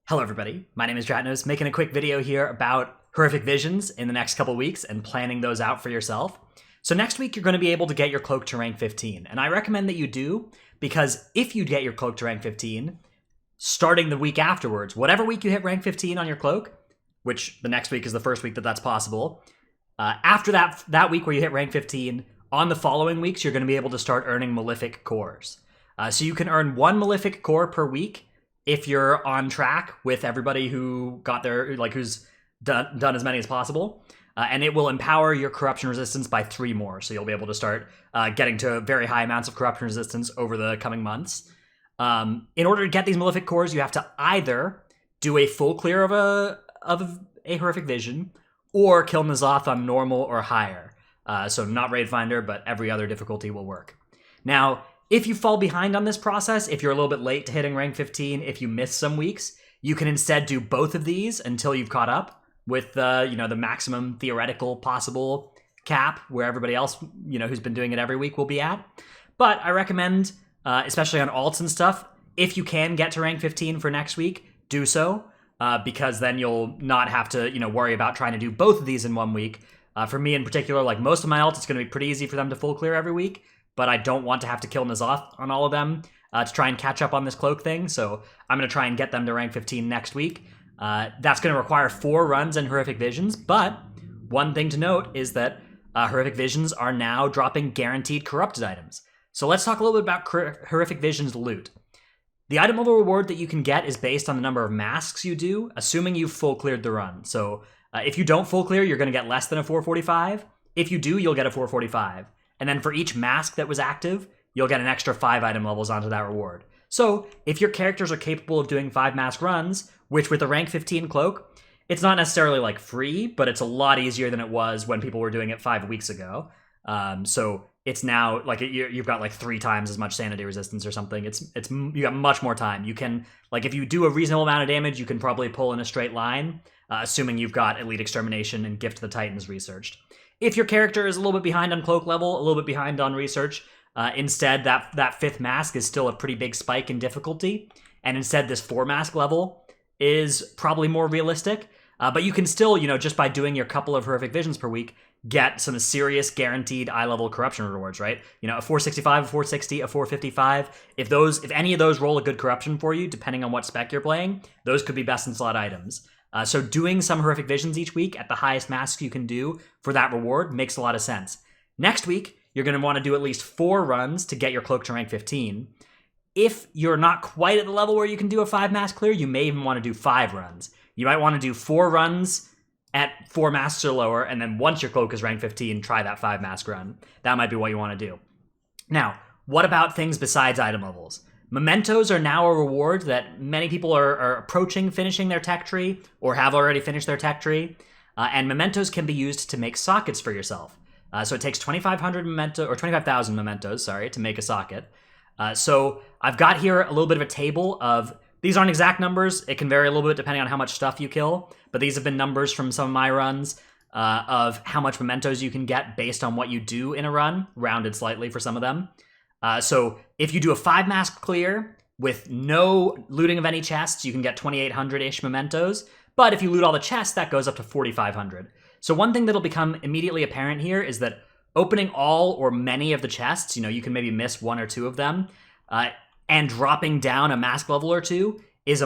Hello everybody, my name is Dratnos, making a quick video here about horrific visions in the next couple weeks and planning those out for yourself. So next week you're going to be able to get your cloak to rank 15, and I recommend that you do, because if you get your cloak to rank 15, starting the week afterwards, whatever week you hit rank 15 on your cloak, which the next week is the first week that that's possible, after that week where you hit rank 15, on the following weeks you're going to be able to start earning malefic cores. So you can earn one malefic core per week if you're on track with everybody who got their, who's done as many as possible. And it will empower your corruption resistance by 3 more. So you'll be able to start getting to very high amounts of corruption resistance over the coming months. In order to get these malefic cores, you have to either do a full clear of a horrific vision, or kill N'Zoth on normal or higher. So not Raid Finder, but every other difficulty will work. Now, if you fall behind on this process, if you're a little bit late to hitting rank 15, if you miss some weeks, you can instead do both of these until you've caught up with the maximum theoretical possible cap where everybody else, who's been doing it every week will be at. But I recommend, especially on alts and stuff, if you can get to rank 15 for next week, do so, because then you'll not have to, worry about trying to do both of these in 1 week. For me in particular, like most of my alts, it's going to be pretty easy for them to full clear every week, but I don't want to have to kill N'Zoth on all of them to try and catch up on this cloak thing, so I'm going to try and get them to rank 15 next week. That's going to require 4 runs in Horrific Visions, but one thing to note is that Horrific Visions are now dropping guaranteed corrupted items. So let's talk a little bit about Horrific Visions loot. The item level reward that you can get is based on the number of masks you do, assuming you've full cleared the run. So if you don't full clear, you're going to get less than a 445. If you do, you'll get a 445. And then for each mask that was active, you'll get an extra 5 item levels onto that reward. So if your characters are capable of doing 5 mask runs, which with a rank 15 cloak, it's not necessarily like free, but it's a lot easier than it was when people were doing it 5 weeks ago. So it's now like you've got like 3 times as much sanity resistance or something. You got much more time. You can, like, if you do a reasonable amount of damage, you can probably pull in a straight line, assuming you've got Elite Extermination and Gift to the Titans researched. If your character is a little bit behind on cloak level, a little bit behind on research, instead that 5th mask is still a pretty big spike in difficulty, and instead this 4 mask level is probably more realistic. But you can still, just by doing your couple of horrific visions per week, get some serious guaranteed eye level corruption rewards, right? A 465, a 460, a 455. If any of those roll a good corruption for you, depending on what spec you're playing, those could be best in slot items. So doing some horrific visions each week at the highest masks you can do for that reward makes a lot of sense. Next week, you're going to want to do at least 4 runs to get your cloak to rank 15. If you're not quite at the level where you can do a 5 mask clear, you may even want to do 5 runs. You might want to do 4 runs at 4 masks or lower, and then once your cloak is rank 15, try that 5 mask run. That might be what you want to do. Now, what about things besides item levels? Mementos are now a reward that many people are approaching finishing their tech tree, or have already finished their tech tree, and mementos can be used to make sockets for yourself. So it takes 25,000 mementos, to make a socket. So I've got here a little bit of a table of, these aren't exact numbers, it can vary a little bit depending on how much stuff you kill, but these have been numbers from some of my runs of how much mementos you can get based on what you do in a run, rounded slightly for some of them. So if you do a 5 mask clear with no looting of any chests, you can get 2,800-ish mementos. But if you loot all the chests, that goes up to 4,500. So one thing that'll become immediately apparent here is that opening all or many of the chests, you can maybe miss 1 or 2 of them, and dropping down a mask level or 2 is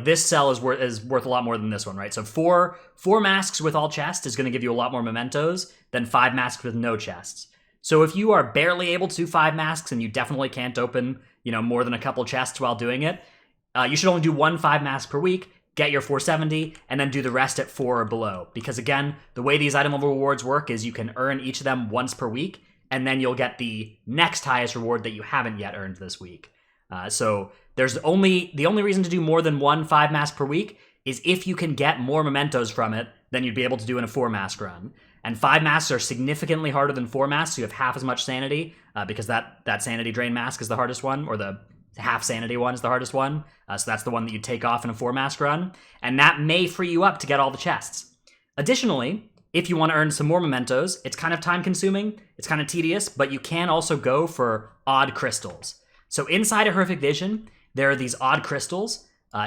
this cell is worth a lot more than this one, right? So 4 masks with all chests is going to give you a lot more mementos than 5 masks with no chests. So if you are barely able to do 5 masks and you definitely can't open, more than a couple chests while doing it, you should only do 1 5 mask per week, get your 470, and then do the rest at 4 or below. Because again, the way these item level rewards work is you can earn each of them once per week, and then you'll get the next highest reward that you haven't yet earned this week. So the only reason to do more than 1 5 mask per week is if you can get more mementos from it than you'd be able to do in a 4 mask run. And 5 masks are significantly harder than 4 masks, so you have half as much sanity, because that sanity drain mask is the hardest one, or the half sanity one is the hardest one. So that's the one that you take off in a 4 mask run, and that may free you up to get all the chests. Additionally, if you want to earn some more mementos, it's kind of time consuming, it's kind of tedious, but you can also go for odd crystals. So inside a Horrific Vision, there are these odd crystals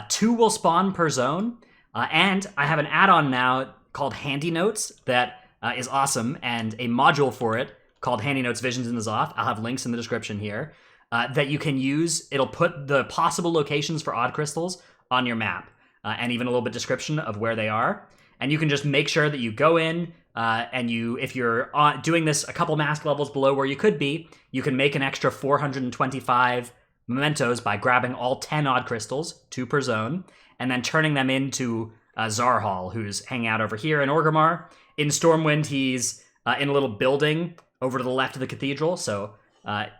2 will spawn per zone, and I have an add-on now called Handy Notes that is awesome, and a module for it called Handy Notes Visions in the Zoth. I'll have links in the description here that you can use. It'll put the possible locations for odd crystals on your map, and even a little bit description of where they are. And you can just make sure that you go in and if you're doing this a couple mask levels below where you could be, you can make an extra 425 mementos by grabbing all 10 odd crystals, 2 per zone, and then turning them into Zarhal, who's hanging out over here in Orgrimmar. In Stormwind, he's in a little building over to the left of the cathedral, so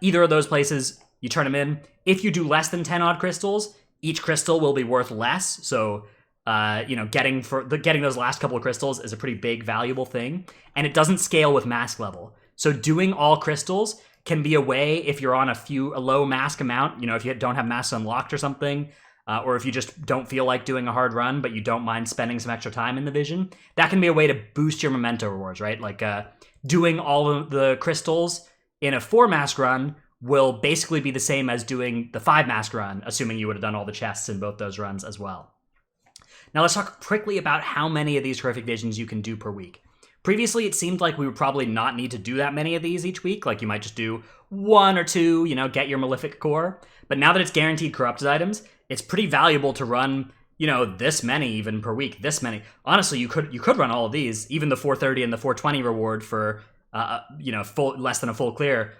either of those places, you turn them in. If you do less than 10 odd crystals, each crystal will be worth less, so getting those last couple of crystals is a pretty big, valuable thing, and it doesn't scale with mask level. So doing all crystals can be a way if you're on a low mask amount, if you don't have masks unlocked or something, or if you just don't feel like doing a hard run, but you don't mind spending some extra time in the vision, that can be a way to boost your memento rewards, right? Like doing all of the crystals in a 4 mask run will basically be the same as doing the 5 mask run, assuming you would have done all the chests in both those runs as well. Now let's talk quickly about how many of these horrific visions you can do per week. Previously, it seemed like we would probably not need to do that many of these each week. Like you might just do 1 or 2, get your malefic core. But now that it's guaranteed corrupted items, it's pretty valuable to run, this many even per week. This many. Honestly, you could run all of these, even the 430 and the 420 reward for less than a full clear.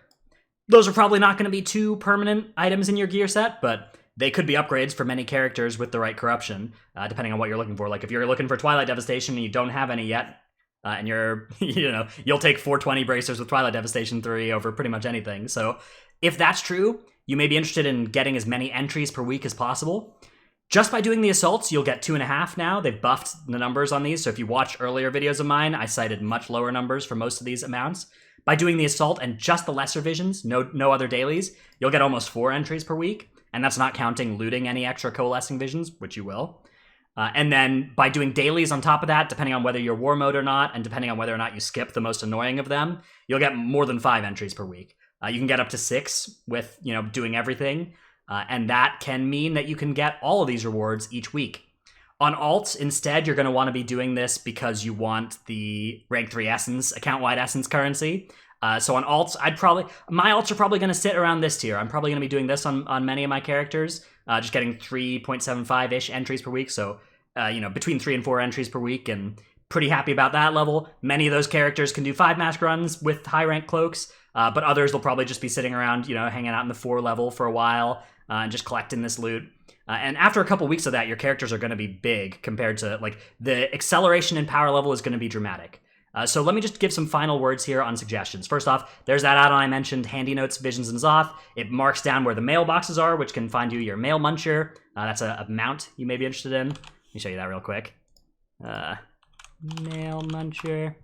Those are probably not going to be 2 permanent items in your gear set, but they could be upgrades for many characters with the right corruption, depending on what you're looking for. Like if you're looking for Twilight Devastation and you don't have any yet, and you're, you'll take 420 bracers with Twilight Devastation 3 over pretty much anything. So if that's true, you may be interested in getting as many entries per week as possible. Just by doing the assaults, you'll get 2.5 now. They've buffed the numbers on these, so if you watch earlier videos of mine, I cited much lower numbers for most of these amounts. By doing the assault and just the lesser visions, no other dailies, you'll get almost 4 entries per week, and that's not counting looting any extra coalescing visions, which you will. And then by doing dailies on top of that, depending on whether you're war mode or not, and depending on whether or not you skip the most annoying of them, you'll get more than 5 entries per week. You can get up to 6 with, doing everything. And that can mean that you can get all of these rewards each week. On alts, instead, you're going to want to be doing this because you want the rank 3 essence, account-wide essence currency. So on alts, my alts are probably going to sit around this tier. I'm probably going to be doing this on many of my characters, just getting 3.75-ish entries per week. So, between 3 and 4 entries per week, and pretty happy about that level. Many of those characters can do 5 mask runs with high rank cloaks, but others will probably just be sitting around, hanging out in the 4 level for a while and just collecting this loot. And after a couple weeks of that, your characters are going to be big compared to, the acceleration in power level is going to be dramatic. So let me just give some final words here on suggestions. First off, there's that add-on I mentioned, Handy Notes, Visions, and Zoth. It marks down where the mailboxes are, which can find you your mail muncher. That's a mount you may be interested in. Let me show you that real quick. Mail muncher.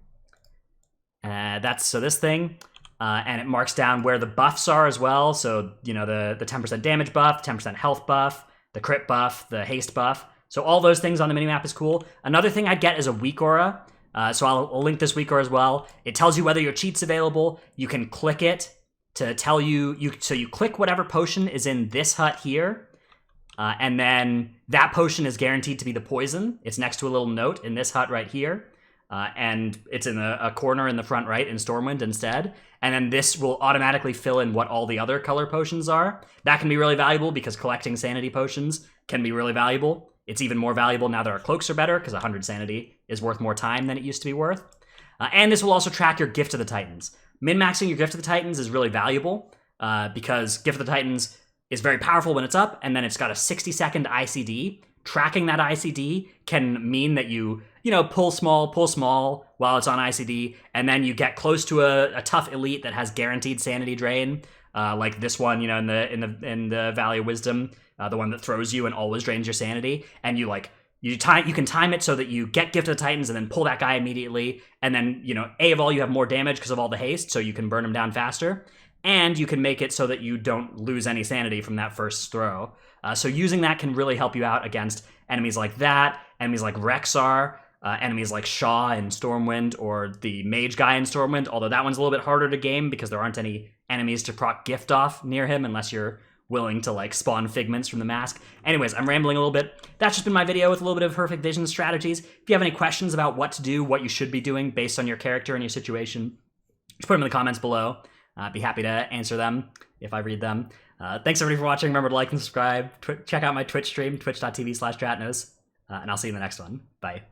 That's this thing. And it marks down where the buffs are as well. So, the 10% damage buff, 10% health buff, the crit buff, the haste buff. So all those things on the minimap is cool. Another thing I'd get is a weak aura. So I'll link this weak aura as well. It tells you whether your cheat's available. You can click it to tell you, so you click whatever potion is in this hut here. And then that potion is guaranteed to be the poison. It's next to a little note in this hut right here. And it's in a corner in the front right in Stormwind instead. And then this will automatically fill in what all the other color potions are. That can be really valuable because collecting sanity potions can be really valuable. It's even more valuable now that our cloaks are better because 100 sanity is worth more time than it used to be worth. And this will also track your Gift of the Titans. Min-maxing your Gift of the Titans is really valuable because Gift of the Titans is very powerful when it's up, and then it's got a 60-second ICD. Tracking that ICD can mean that you pull small while it's on ICD, and then you get close to a tough elite that has guaranteed sanity drain, like this one, in the Valley of Wisdom, the one that throws you and always drains your sanity, and you can time it so that you get Gift of the Titans and then pull that guy immediately, and then A of all you have more damage because of all the haste, so you can burn him down faster, and you can make it so that you don't lose any sanity from that first throw. So using that can really help you out against enemies like that, enemies like Rexar, enemies like Shaw in Stormwind, or the mage guy in Stormwind, although that one's a little bit harder to game because there aren't any enemies to proc gift off near him unless you're willing to like spawn figments from the mask. Anyways, I'm rambling a little bit. That's just been my video with a little bit of Horrific Vision strategies. If you have any questions about what to do, what you should be doing based on your character and your situation, just put them in the comments below. I'd be happy to answer them if I read them. Thanks everybody for watching. Remember to like and subscribe. Check out my Twitch stream, twitch.tv/dratnos. And I'll see you in the next one. Bye.